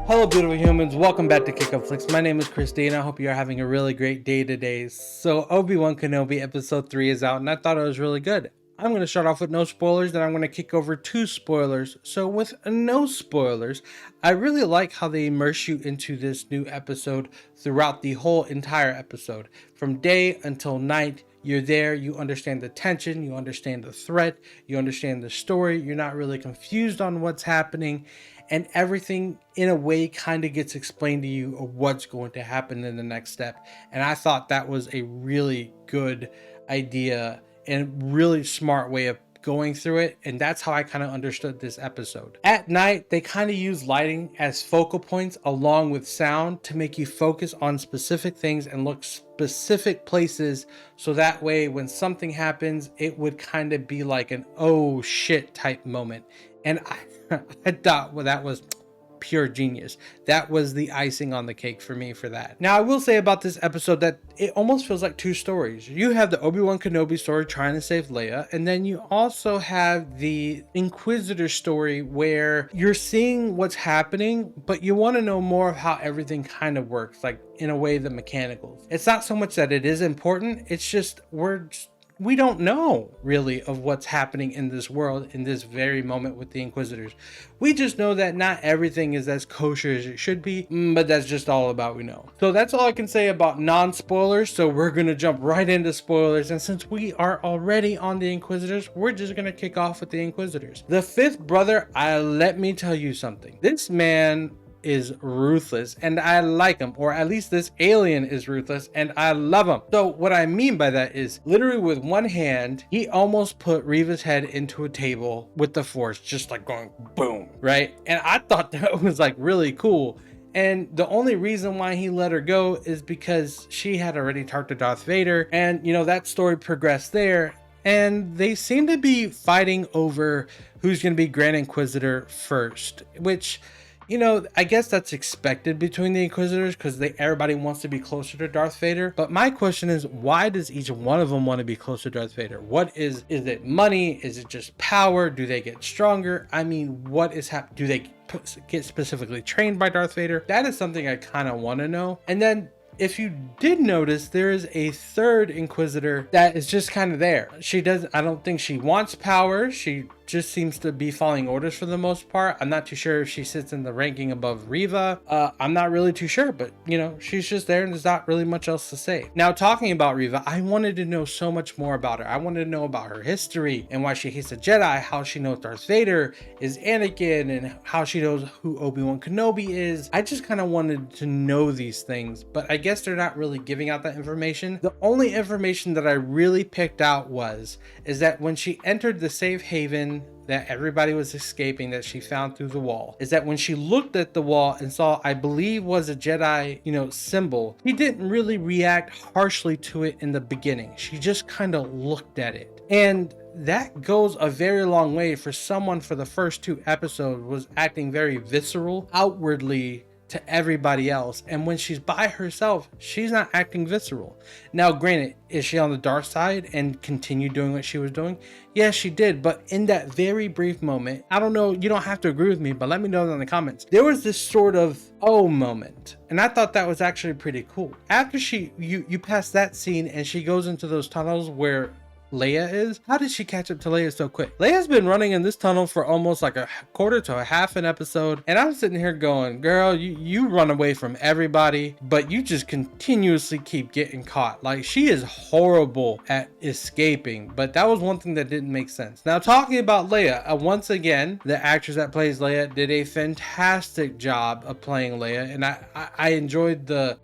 Hello beautiful humans, welcome back to Kick Up Flicks. My name is Christine. I hope you are having a really great day today. So Obi Wan Kenobi episode 3 is out and I thought it was really good. I'm going to start off with no spoilers, then I'm going to kick over to spoilers. So with no spoilers, I really like how they immerse you into this new episode throughout the whole entire episode. From day until night, you're there, you understand the tension, you understand the threat, you understand the story, you're not really confused on what's happening, and everything in a way kind of gets explained to you of what's going to happen in the next step. And I thought that was a really good idea and really smart way of going through it, and that's how I kind of understood this episode. At night, they kind of use lighting as focal points along with sound to make you focus on specific things and look specific places, so that way when something happens, it would kind of be like an oh shit type moment. And I thought, well, that was pure genius. That was the icing on the cake for me for that. Now, I will say about this episode that it almost feels like two stories. You have the Obi Wan Kenobi story trying to save Leia, and then you also have the Inquisitor story where you're seeing what's happening, but you want to know more of how everything kind of works, like in a way the mechanicals. It's not so much that it is important, it's just we don't know really of what's happening in this world in this very moment with the Inquisitors. We just know that not everything is as kosher as it should be, but that's just all about we know. So that's all I can say about non-spoilers. So we're gonna jump right into spoilers, and since we are already on the Inquisitors, we're just gonna kick off with the Inquisitors. The fifth brother, let me tell you something. This man is ruthless and I like him, or at least this alien is ruthless and I love him. So what I mean by that is literally with one hand he almost put Reva's head into a table with the force, just like going boom, right? And I thought that was like really cool. And the only reason why he let her go is because she had already talked to Darth Vader, and you know that story progressed there, and they seem to be fighting over who's going to be Grand Inquisitor first, which, you know, I guess that's expected between the Inquisitors because everybody wants to be closer to Darth Vader. But my question is, why does each one of them want to be closer to Darth Vader? What is it money? Is it just power? Do they get stronger? I mean, what is happening? Do they get specifically trained by Darth Vader? That is something I kind of want to know. And then if you did notice, there is a third Inquisitor that is just kind of there. I don't think she wants power. She just seems to be following orders for the most part. I'm not too sure if she sits in the ranking above Reva. I'm not really too sure, but you know, she's just there and there's not really much else to say. Now, talking about Reva, I wanted to know so much more about her. I wanted to know about her history and why she hates the Jedi, how she knows Darth Vader is Anakin, and how she knows who Obi Wan Kenobi is. I just kind of wanted to know these things, but I guess they're not really giving out that information. The only information that I really picked out is that when she entered the safe haven that everybody was escaping, that she found through the wall, is that when she looked at the wall and saw, I believe was a Jedi, symbol, she didn't really react harshly to it in the beginning. She just kind of looked at it. And that goes a very long way for someone for the first 2 episodes was acting very visceral outwardly to everybody else, and when she's by herself, she's not acting visceral. Now granted, is she on the dark side and continued doing what she was doing? Yes, she did, but in that very brief moment, I don't know, you don't have to agree with me, but let me know in the comments, there was this sort of oh moment, and I thought that was actually pretty cool. After you pass that scene and she goes into those tunnels where Leia is, how did she catch up to Leia so quick? Leia's been running in this tunnel for almost like a quarter to a half an episode, and I'm sitting here going, girl, you run away from everybody, but you just continuously keep getting caught. Like, she is horrible at escaping, but that was one thing that didn't make sense. Now, talking about Leia, once again, the actress that plays Leia did a fantastic job of playing Leia, and I enjoyed the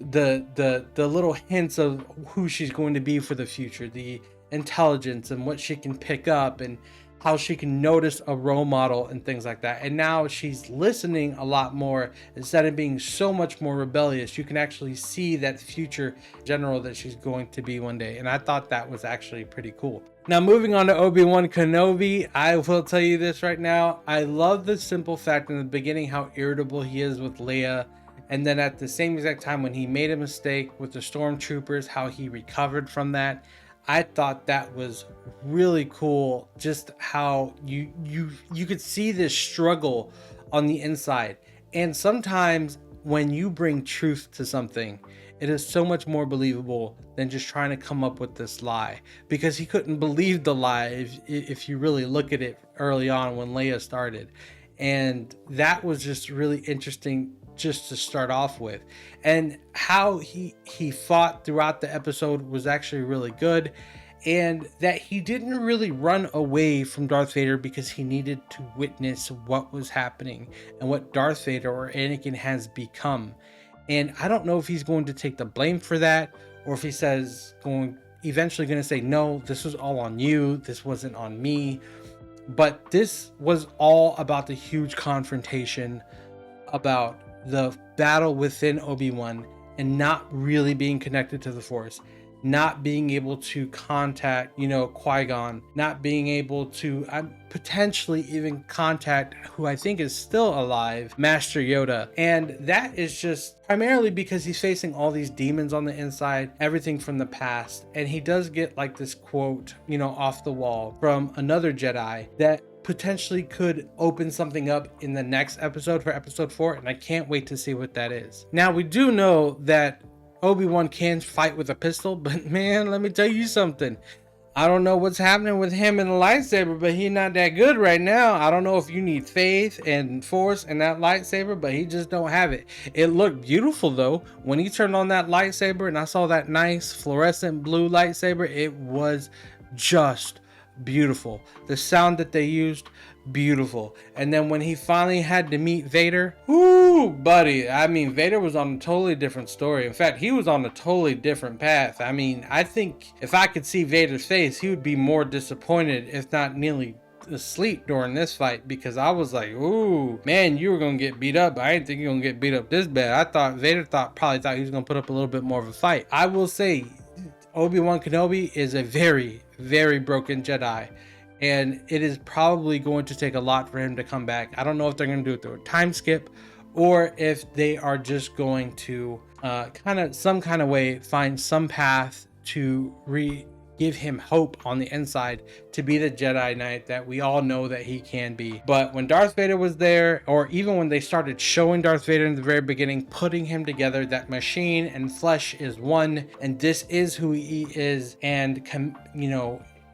little hints of who she's going to be for the future, the intelligence and what she can pick up and how she can notice a role model and things like that. And now she's listening a lot more instead of being so much more rebellious. You can actually see that future general that she's going to be one day, and I thought that was actually pretty cool. Now, moving on to Obi Wan Kenobi, I will tell you this right now, I love the simple fact in the beginning how irritable he is with Leia, and then at the same exact time when he made a mistake with the stormtroopers, how he recovered from that. I thought that was really cool, just how you could see this struggle on the inside. And sometimes when you bring truth to something, it is so much more believable than just trying to come up with this lie, because he couldn't believe the lie if you really look at it early on when Leia started. And that was just really interesting just to start off with. And how he fought throughout the episode was actually really good, and that he didn't really run away from Darth Vader because he needed to witness what was happening and what Darth Vader or Anakin has become. And I don't know if he's going to take the blame for that, or if he says eventually going to say, no, this was all on you, this wasn't on me. But this was all about the huge confrontation, about the battle within Obi-Wan and not really being connected to the Force, not being able to contact, Qui-Gon, not being able to potentially even contact who I think is still alive, Master Yoda. And that is just primarily because he's facing all these demons on the inside, everything from the past. And he does get like this quote, off the wall from another Jedi that potentially could open something up in the next episode for episode 4, and I can't wait to see what that is. Now, we do know that Obi-Wan can fight with a pistol, but man, let me tell you something. I don't know what's happening with him and the lightsaber, but he's not that good right now. I don't know if you need faith and force and that lightsaber, but he just don't have it. It looked beautiful though. When he turned on that lightsaber and I saw that nice fluorescent blue lightsaber, it was just beautiful. The sound that they used, beautiful. And then when he finally had to meet Vader, whoo, buddy, I mean, Vader was on a totally different story. In fact, he was on a totally different path. I mean, I think if I could see Vader's face, he would be more disappointed, if not nearly asleep during this fight, because I was like, ooh, man, you were gonna get beat up. I didn't think you were gonna get beat up this bad. I thought Vader probably thought he was gonna put up a little bit more of a fight. I will say Obi Wan Kenobi is a very, very broken Jedi, and it is probably going to take a lot for him to come back. I don't know if they're going to do it through a time skip, or if they are just going to some kind of way find some path to give him hope on the inside to be the Jedi Knight that we all know that he can be. But when Darth Vader was there, or even when they started showing Darth Vader in the very beginning, putting him together, that machine and flesh is one, and this is who he is, and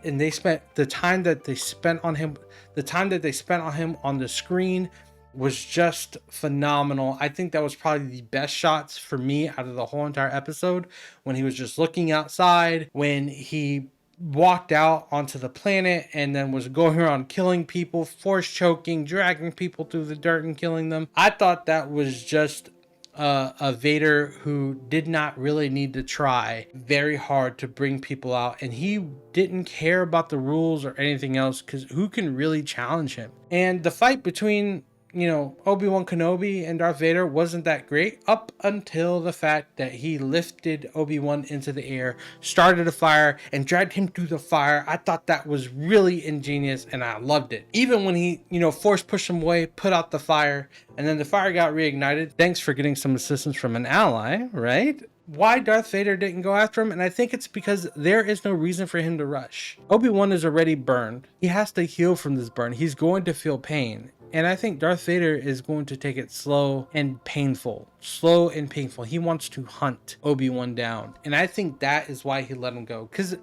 and they spent the time that they spent on him on the screen was just phenomenal. I think that was probably the best shots for me out of the whole entire episode, when he was just looking outside, when he walked out onto the planet and then was going around killing people, force choking, dragging people through the dirt and killing them. I thought that was just a Vader who did not really need to try very hard to bring people out, and he didn't care about the rules or anything else, because who can really challenge him? And the fight between Obi Wan Kenobi and Darth Vader wasn't that great, up until the fact that he lifted Obi-Wan into the air, started a fire, and dragged him through the fire. I thought that was really ingenious, and I loved it. Even when he, force pushed him away, put out the fire, and then the fire got reignited. Thanks for getting some assistance from an ally, right? Why Darth Vader didn't go after him, and I think it's because there is no reason for him to rush. Obi-Wan is already burned. He has to heal from this burn. He's going to feel pain. And I think Darth Vader is going to take it slow and painful. Slow and painful. He wants to hunt Obi-Wan down. And I think that is why he let him go. Because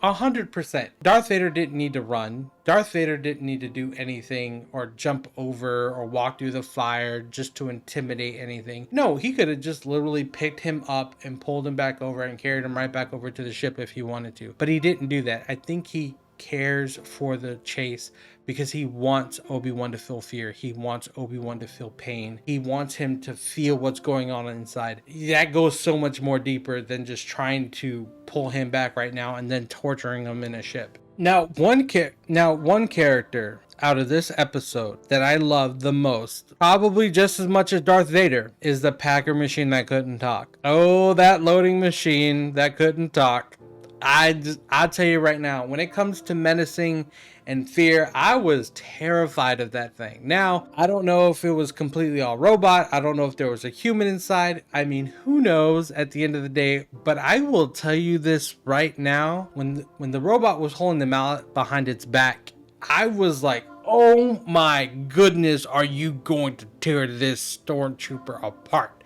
100%, Darth Vader didn't need to run. Darth Vader didn't need to do anything or jump over or walk through the fire just to intimidate anything. No, he could have just literally picked him up and pulled him back over and carried him right back over to the ship if he wanted to. But he didn't do that. I think he cares for the chase because he wants Obi-Wan to feel fear. He wants Obi-Wan to feel pain. He wants him to feel what's going on inside. That goes so much more deeper than just trying to pull him back right now and then torturing him in a ship. Now, one character out of this episode that I loved the most, probably just as much as Darth Vader, is the Packer machine that couldn't talk. Oh, that loading machine that couldn't talk. I'll tell you right now, when it comes to menacing and fear, I was terrified of that thing. Now, I don't know if it was completely all robot. I don't know if there was a human inside. I mean, who knows at the end of the day, but I will tell you this right now. When the robot was holding the mallet behind its back, I was like, oh my goodness, are you going to tear this stormtrooper apart?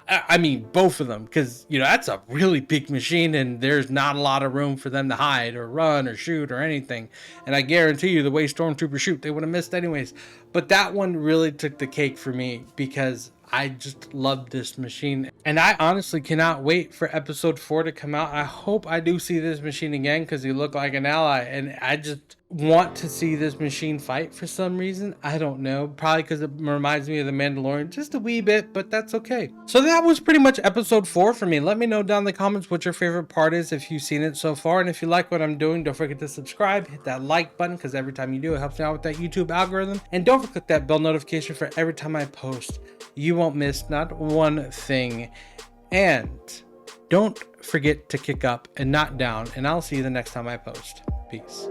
I mean, both of them, because, you know, that's a really big machine and there's not a lot of room for them to hide or run or shoot or anything. And I guarantee you the way stormtroopers shoot, they would have missed anyways. But that one really took the cake for me because I just love this machine. And I honestly cannot wait for episode 4 to come out. I hope I do see this machine again because he looked like an ally. And I just want to see this machine fight for some reason. I don't know. Probably because it reminds me of the Mandalorian just a wee bit, but that's okay. So that was pretty much episode 4 for me. Let me know down in the comments what your favorite part is if you've seen it so far. And if you like what I'm doing, don't forget to subscribe, hit that like button because every time you do, it helps me out with that YouTube algorithm. And don't forget to click that bell notification for every time I post. You won't miss not one thing. And don't forget to kick up and not down. And I'll see you the next time I post. Peace.